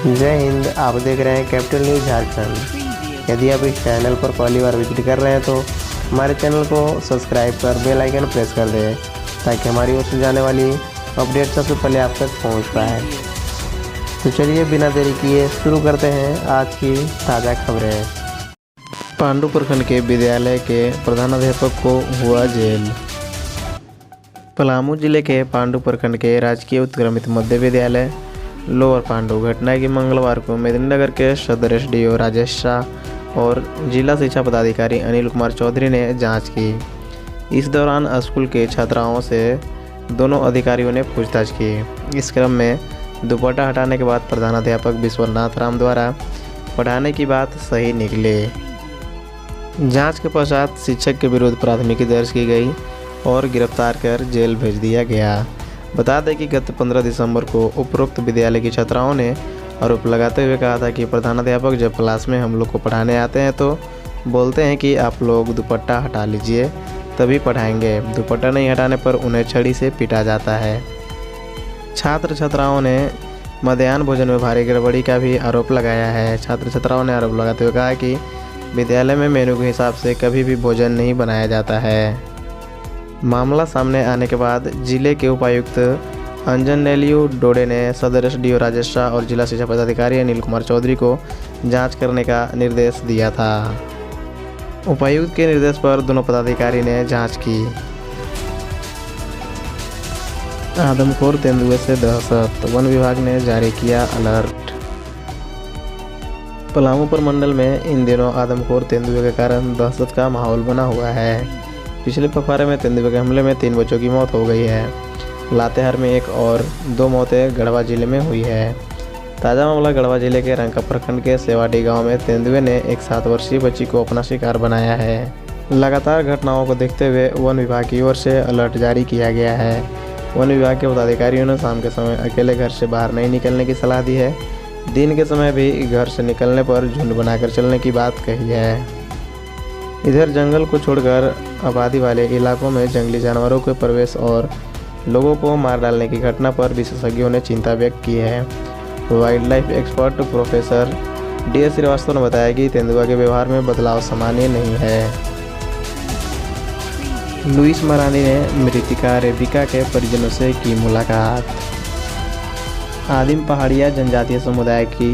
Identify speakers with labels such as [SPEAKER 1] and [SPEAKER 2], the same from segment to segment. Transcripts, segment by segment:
[SPEAKER 1] जय हिंद। आप देख रहे हैं कैपिटल न्यूज़ झारखंड। यदि आप इस चैनल पर पहली बार विजिट कर रहे हैं तो हमारे चैनल को सब्सक्राइब कर बेल आइकन प्रेस कर दें ताकि हमारी ओर से जाने वाली अपडेट सबसे पहले आप तक पहुंच पाए। तो चलिए बिना देरी किए शुरू करते हैं आज की ताज़ा खबरें। पांडु प्रखंड के विद्यालय के प्रधानाध्यापक को हुआ जेल। पलामू जिले के पांडु प्रखंड के राजकीय उत्क्रमित मध्य विद्यालय लोअर पांडु घटना की मंगलवार को मेदिनीनगर के सदर एसडीओ राजेश शाह और जिला शिक्षा पदाधिकारी अनिल कुमार चौधरी ने जांच की। इस दौरान स्कूल के छात्राओं से दोनों अधिकारियों ने पूछताछ की। इस क्रम में दुपट्टा हटाने के बाद प्रधानाध्यापक विश्वनाथ राम द्वारा पढ़ाने की बात सही निकले। जांच के पश्चात शिक्षक के विरुद्ध प्राथमिकी दर्ज की गई और गिरफ्तार कर जेल भेज दिया गया। बता दें कि गत 15 दिसंबर को उपरोक्त विद्यालय की छात्राओं ने आरोप लगाते हुए कहा था कि प्रधानाध्यापक जब क्लास में हम लोग को पढ़ाने आते हैं तो बोलते हैं कि आप लोग दुपट्टा हटा लीजिए तभी पढ़ाएंगे। दुपट्टा नहीं हटाने पर उन्हें छड़ी से पीटा जाता है। छात्र छात्राओं ने मध्याह्न भोजन में भारी गड़बड़ी का भी आरोप लगाया है। छात्र छात्राओं ने आरोप लगाते हुए कहा कि विद्यालय में मेनू के हिसाब से कभी भी भोजन नहीं बनाया जाता है। मामला सामने आने के बाद जिले के उपायुक्त अंजन नेलियू डोडे ने सदर एसडीओ राजेश शाह और जिला शिक्षा पदाधिकारी अनिल कुमार चौधरी को जांच करने का निर्देश दिया था। उपायुक्त के निर्देश पर दोनों पदाधिकारी ने जांच की। आदमखोर तेंदुए से दहशत, वन विभाग ने जारी किया अलर्ट। पलामू प्रमंडल में इन दिनों आदमखोर तेंदुए के कारण दहशत का माहौल बना हुआ है। पिछले पखवाड़े में तेंदुए के हमले में 3 बच्चों की मौत हो गई है। लातेहार में 1 और 2 मौतें गढ़वा जिले में हुई है। ताज़ा मामला गढ़वा जिले के रंका प्रखंड के सेवाडी गांव में तेंदुए ने एक 7 वर्षीय बच्ची को अपना शिकार बनाया है। लगातार घटनाओं को देखते हुए वन विभाग की ओर से अलर्ट जारी किया गया है। वन विभाग के पदाधिकारियों ने शाम के समय अकेले घर से बाहर नहीं निकलने की सलाह दी है। दिन के समय भी घर से निकलने पर झुंड बनाकर चलने की बात कही है। इधर जंगल को छोड़कर आबादी वाले इलाकों में जंगली जानवरों के प्रवेश और लोगों को मार डालने की घटना पर विशेषज्ञों ने चिंता व्यक्त की है। Wildlife expert professor D S. Srivastava ने बताया कि तेंदुआ के व्यवहार में बदलाव सामान्य नहीं है। लुइस मरांडी ने मृतिका रेबिका के परिजनों से की मुलाकात। आदिम पहाड़िया जनजातीय समुदाय की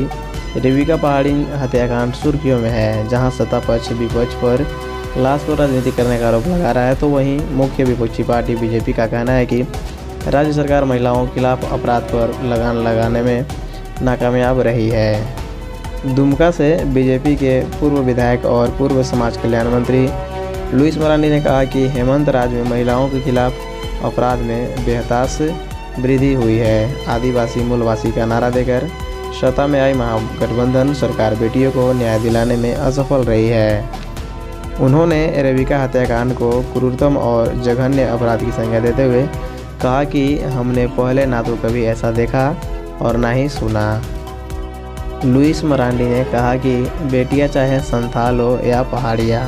[SPEAKER 1] रेबिका पहाड़ी हत्याकांड सुर्खियों में है। जहां सत्ता पक्ष विपक्ष पर लाश पर राजनीति करने का आरोप लगा रहा है तो वहीं मुख्य विपक्षी पार्टी बीजेपी का कहना है कि राज्य सरकार महिलाओं के खिलाफ अपराध पर लगाम लगाने में नाकामयाब रही है। दुमका से बीजेपी के पूर्व विधायक और पूर्व समाज कल्याण मंत्री लुइस मरांडी ने कहा कि हेमंत राज में महिलाओं के खिलाफ अपराध में बेहताश वृद्धि हुई है। आदिवासी मूलवासी का नारा देकर सत्ता में आई महागठबंधन सरकार बेटियों को न्याय दिलाने में असफल रही है। उन्होंने रेबिका हत्याकांड को क्रूरतम और जघन्य अपराध की संज्ञा देते हुए कहा कि हमने पहले ना तो कभी ऐसा देखा और ना ही सुना। लुइस मरांडी ने कहा कि बेटियां चाहे संथाल हो या पहाड़िया,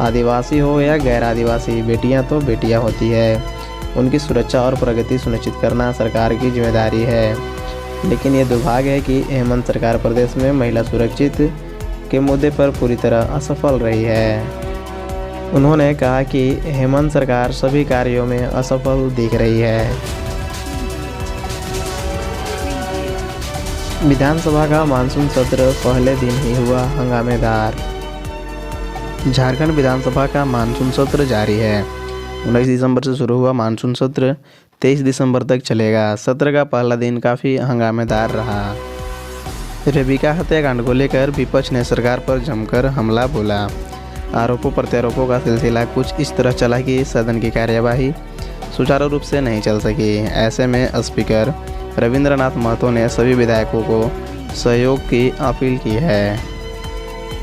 [SPEAKER 1] आदिवासी हो या गैर आदिवासी, बेटियां तो बेटियां होती है। उनकी सुरक्षा और प्रगति सुनिश्चित करना सरकार की जिम्मेदारी है। लेकिन ये दुर्भाग्य है कि हेमंत सरकार प्रदेश में महिला सुरक्षित के मुद्दे पर पूरी तरह असफल रही है। उन्होंने कहा कि हेमंत सरकार सभी कार्यों में असफल दिख रही है। विधानसभा का मानसून सत्र पहले दिन ही हुआ हंगामेदार। झारखंड विधानसभा का मानसून सत्र जारी है। 19 दिसंबर से शुरू हुआ मानसून सत्र 23 दिसंबर तक चलेगा। सत्र का पहला दिन काफ़ी हंगामेदार रहा। रेबिका हत्याकांड को लेकर विपक्ष ने सरकार पर जमकर हमला बोला। आरोपों प्रत्यारोपों का सिलसिला कुछ इस तरह चला कि सदन की कार्यवाही सुचारू रूप से नहीं चल सकी। ऐसे में स्पीकर रविंद्रनाथ महतो ने सभी विधायकों को सहयोग की अपील की है।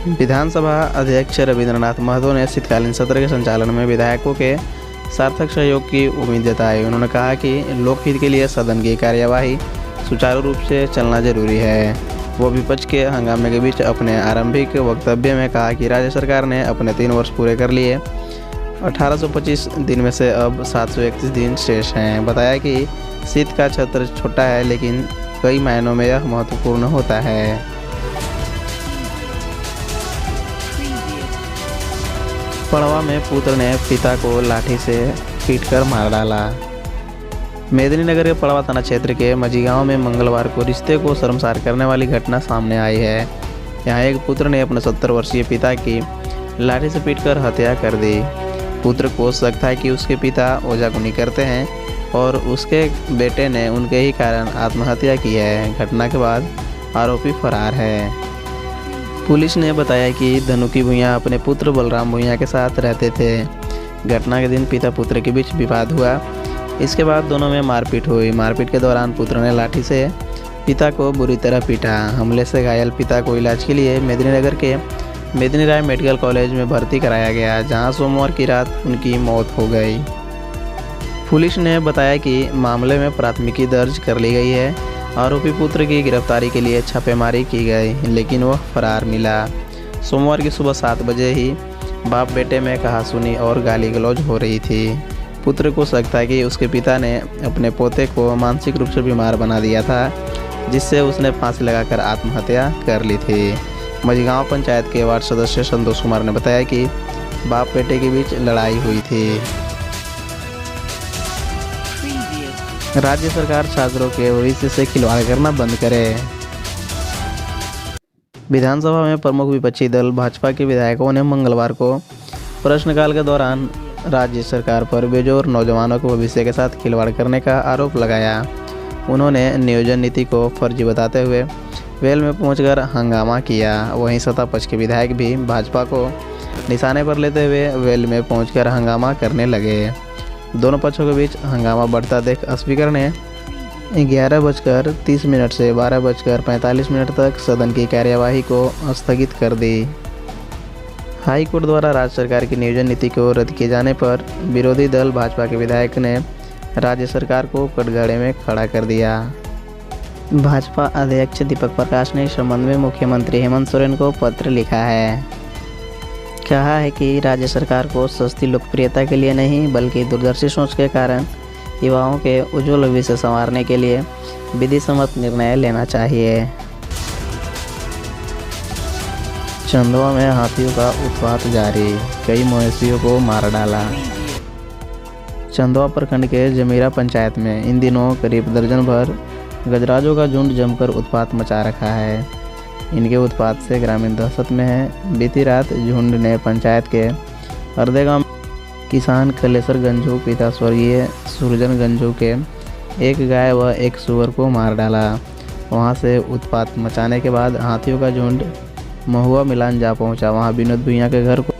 [SPEAKER 1] विधानसभा अध्यक्ष रविंद्रनाथ महतो ने शीतकालीन सत्र के संचालन में विधायकों के सार्थक सहयोग की उम्मीद जताई। उन्होंने कहा कि लोकहित के लिए सदन की कार्यवाही सुचारू रूप से चलना जरूरी है। वो विपक्ष के हंगामे के बीच अपने आरंभिक वक्तव्य में कहा कि राज्य सरकार ने अपने 3 वर्ष पूरे कर लिए। 1825 दिन में से अब 731 दिन शेष हैं। बताया कि शीत का छत्र छोटा है लेकिन
[SPEAKER 2] कई मायनों में यह महत्वपूर्ण होता है। पड़वा में पुत्र ने पिता को लाठी से पीटकर मार डाला। मेदिनीनगर के पड़वा थाना क्षेत्र के मजी गांव में मंगलवार को रिश्ते को शर्मसार करने वाली घटना सामने आई है। यहाँ एक पुत्र ने अपने 70 वर्षीय पिता की लाठी से पीटकर हत्या कर दी। पुत्र को शक था कि उसके पिता ओझागुनी करते हैं और उसके बेटे ने उनके ही कारण आत्महत्या की है। घटना के बाद आरोपी फरार है। पुलिस ने बताया कि धनुकी भुइयाँ अपने पुत्र बलराम भुइयाँ के साथ रहते थे। घटना के दिन पिता पुत्र के बीच विवाद हुआ। इसके बाद दोनों में मारपीट हुई। मारपीट के दौरान पुत्र ने लाठी से पिता को बुरी तरह पीटा। हमले से घायल पिता को इलाज के लिए मेदिनीनगर के मेदिनी राय मेडिकल कॉलेज में भर्ती कराया गया, जहां सोमवार की रात उनकी मौत हो गई। पुलिस ने बताया कि मामले में प्राथमिकी दर्ज कर ली गई है। आरोपी पुत्र की गिरफ्तारी के लिए छापेमारी की गई, लेकिन वह फरार मिला। सोमवार की सुबह 7 बजे ही बाप बेटे में कहासुनी और गाली गलौज हो रही थी। पुत्र को शक था कि उसके पिता ने अपने पोते को मानसिक रूप से बीमार बना दिया था, जिससे उसने फांसी लगाकर आत्महत्या कर ली थी। मझगांव पंचायत के वार्ड सदस्य संतोष कुमार ने बताया कि बाप बेटे के बीच लड़ाई हुई थी। राज्य सरकार छात्रों के भविष्य से खिलवाड़ करना बंद करे। विधानसभा में प्रमुख विपक्षी दल भाजपा के विधायकों ने मंगलवार को प्रश्नकाल के दौरान राज्य सरकार पर बेजोर नौजवानों के भविष्य के साथ खिलवाड़ करने का आरोप लगाया। उन्होंने नियोजन नीति को फर्जी बताते हुए वेल में पहुंचकर हंगामा किया। वहीं सत्ता पक्ष के विधायक भी भाजपा को निशाने पर लेते हुए वेल में पहुंचकर हंगामा करने लगे। दोनों पक्षों के बीच हंगामा बढ़ता देख स्पीकर ने 11:30 से 12:45 तक सदन की कार्यवाही को स्थगित कर दी। हाई कोर्ट द्वारा राज्य सरकार की नियोजन नीति को रद्द किए जाने पर विरोधी दल भाजपा के विधायक ने राज्य सरकार को कटघरे में खड़ा कर दिया। भाजपा अध्यक्ष दीपक प्रकाश ने इस संबंध में मुख्यमंत्री हेमंत सोरेन को पत्र लिखा है। कहा है कि राज्य सरकार को सस्ती लोकप्रियता के लिए नहीं, बल्कि दूरदर्शी सोच के कारण युवाओं के उज्जवल भविष्य संवारने के लिए विधि सम्मत निर्णय लेना चाहिए। चंदवा में हाथियों का उत्पात जारी, कई मवेशियों को मार डाला। चंदवा प्रखंड के जमीरा पंचायत में इन दिनों करीब दर्जन भर गजराजों का झुंड जमकर उत्पात मचा रखा है। इनके उत्पात से ग्रामीण दहशत में है। बीती रात झुंड ने पंचायत के अर्दे गांव किसान कलेसर गंजू पिता स्वर्गीय सुरजन गंजू के एक गाय व एक सुअर को मार डाला। वहां से उत्पात मचाने के बाद हाथियों का झुंड महुआ मिलान जा पहुंचा। वहां विनोद भुइयां के घर को